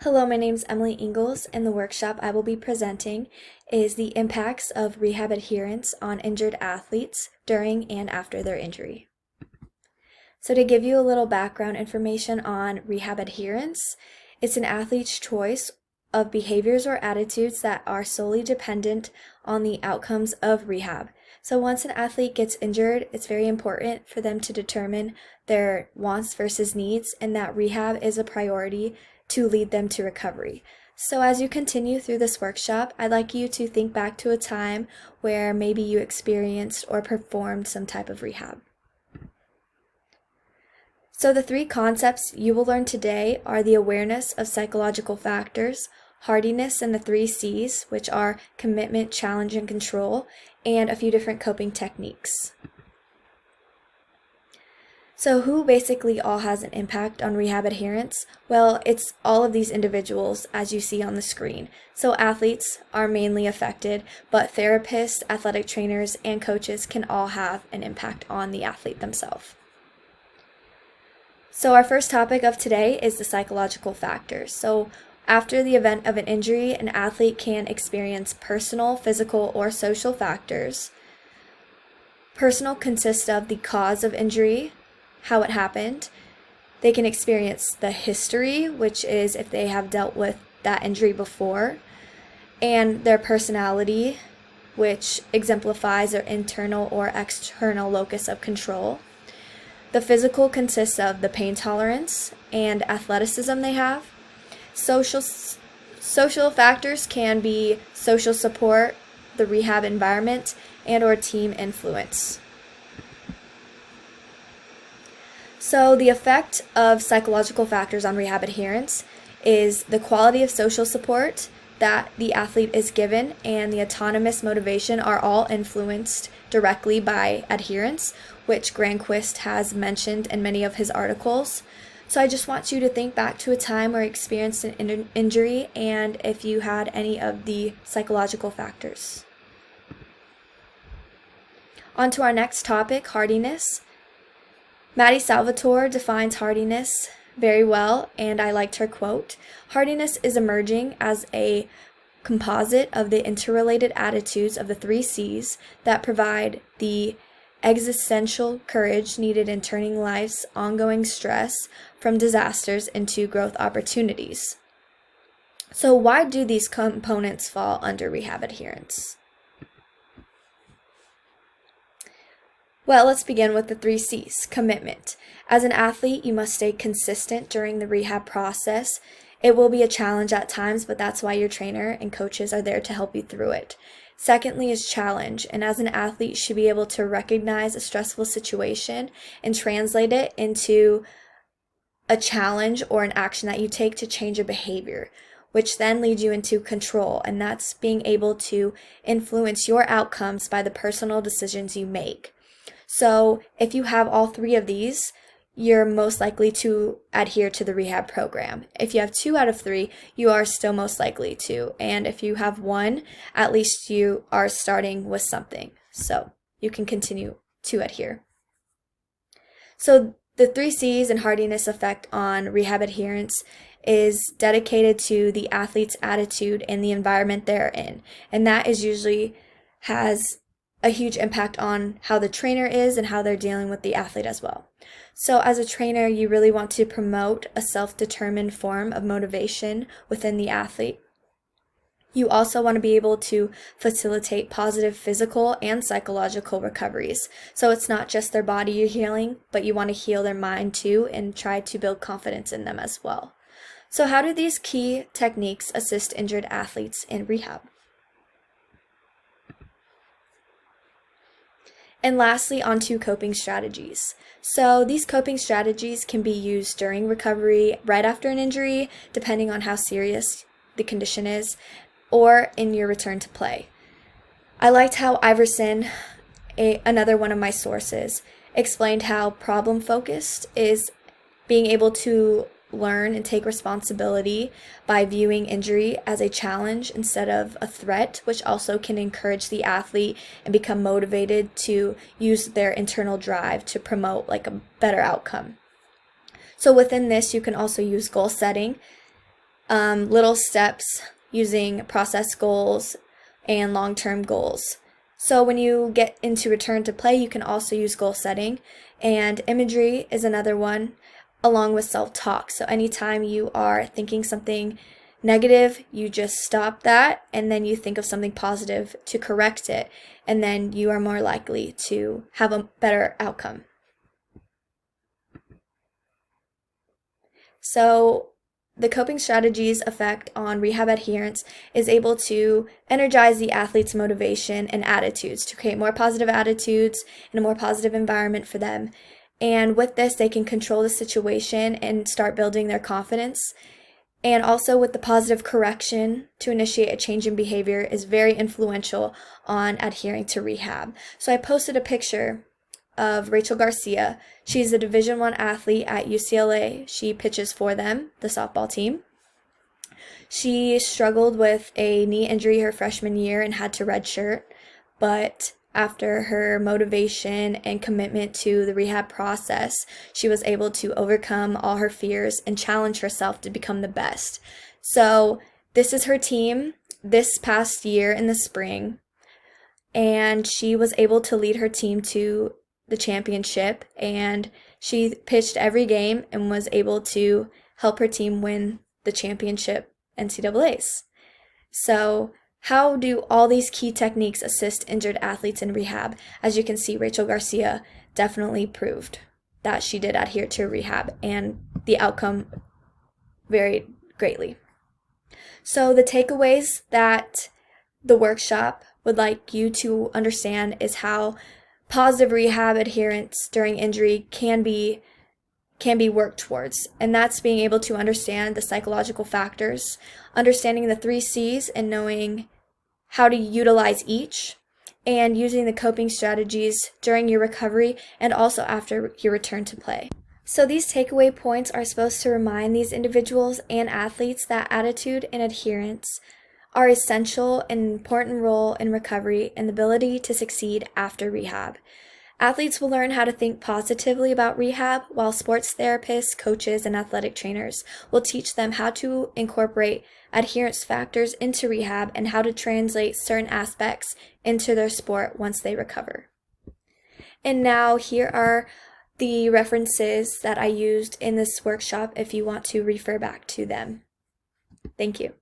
Hello, my name is Emily Ingalls, and the workshop I will be presenting is the impacts of rehab adherence on injured athletes during and after their injury. So to give you a little background information on rehab adherence, it's an athlete's choice of behaviors or attitudes that are solely dependent on the outcomes of rehab. So once an athlete gets injured, it's very important for them to determine their wants versus needs, and that rehab is a priority to lead them to recovery. So as you continue through this workshop, I'd like you to think back to a time where maybe you experienced or performed some type of rehab. So the three concepts you will learn today are the awareness of psychological factors, hardiness, and the 3 C's, which are commitment, challenge, and control, and a few different coping techniques. So who basically all has an impact on rehab adherence? Well, it's all of these individuals as you see on the screen. So athletes are mainly affected, but therapists, athletic trainers, and coaches can all have an impact on the athlete themselves. So our first topic of today is the psychological factors. So after the event of an injury, an athlete can experience personal, physical, or social factors. Personal consists of the cause of injury, how it happened. They can experience the history, which is if they have dealt with that injury before, and their personality, which exemplifies their internal or external locus of control. The physical consists of the pain tolerance and athleticism they have. Social factors can be social support, the rehab environment, and or team influence. So the effect of psychological factors on rehab adherence is the quality of social support that the athlete is given and the autonomous motivation are all influenced directly by adherence, which Granquist has mentioned in many of his articles. So I just want you to think back to a time where you experienced an injury and if you had any of the psychological factors. On to our next topic, hardiness. Maddie Salvatore defines hardiness very well, and I liked her quote. Hardiness is emerging as a composite of the interrelated attitudes of the 3 C's that provide the existential courage needed in turning life's ongoing stress from disasters into growth opportunities. So why do these components fall under rehab adherence? Well, let's begin with the 3 C's. Commitment. As an athlete, you must stay consistent during the rehab process. It will be a challenge at times, but that's why your trainer and coaches are there to help you through it. Secondly is challenge, and as an athlete, you should be able to recognize a stressful situation and translate it into a challenge or an action that you take to change a behavior, which then leads you into control, and that's being able to influence your outcomes by the personal decisions you make. So if you have all 3 of these, you're most likely to adhere to the rehab program. If you have 2 out of 3, you are still most likely to. And if you have 1, at least you are starting with something. So you can continue to adhere. So the 3 C's and hardiness effect on rehab adherence is dedicated to the athlete's attitude and the environment they're in. And that is usually has a huge impact on how the trainer is and how they're dealing with the athlete as well. So as a trainer, you really want to promote a self-determined form of motivation within the athlete. You also want to be able to facilitate positive physical and psychological recoveries. So it's not just their body you're healing, but you want to heal their mind too and try to build confidence in them as well. So how do these key techniques assist injured athletes in rehab? And lastly, on to coping strategies. So these coping strategies can be used during recovery, right after an injury, depending on how serious the condition is, or in your return to play. I liked how Iverson, another one of my sources, explained how problem-focused is being able to learn and take responsibility by viewing injury as a challenge instead of a threat, which also can encourage the athlete and become motivated to use their internal drive to promote like a better outcome. So within this, you can also use goal setting little steps using process goals and long-term goals. So when you get into return to play, you can also use goal setting, and imagery is another one, along with self-talk. So anytime you are thinking something negative, you just stop that and then you think of something positive to correct it, and then you are more likely to have a better outcome. So the coping strategies effect on rehab adherence is able to energize the athlete's motivation and attitudes to create more positive attitudes and a more positive environment for them. And with this, they can control the situation and start building their confidence. And also with the positive correction to initiate a change in behavior is very influential on adhering to rehab. So I posted a picture of Rachel Garcia. She's a Division I athlete at UCLA. She pitches for them, the softball team. She struggled with a knee injury her freshman year and had to redshirt, but after her motivation and commitment to the rehab process, she was able to overcome all her fears and challenge herself to become the best. So this is her team this past year in the spring, and she was able to lead her team to the championship, and she pitched every game and was able to help her team win the championship NCAAs. So how do all these key techniques assist injured athletes in rehab? As you can see, Rachel Garcia definitely proved that she did adhere to rehab, and the outcome varied greatly. So the takeaways that the workshop would like you to understand is how positive rehab adherence during injury can be worked towards, and that's being able to understand the psychological factors, understanding the 3 C's and knowing how to utilize each, and using the coping strategies during your recovery and also after your return to play. So these takeaway points are supposed to remind these individuals and athletes that attitude and adherence are essential and important role in recovery and the ability to succeed after rehab. Athletes will learn how to think positively about rehab, while sports therapists, coaches, and athletic trainers will teach them how to incorporate adherence factors into rehab and how to translate certain aspects into their sport once they recover. And now here are the references that I used in this workshop if you want to refer back to them. Thank you.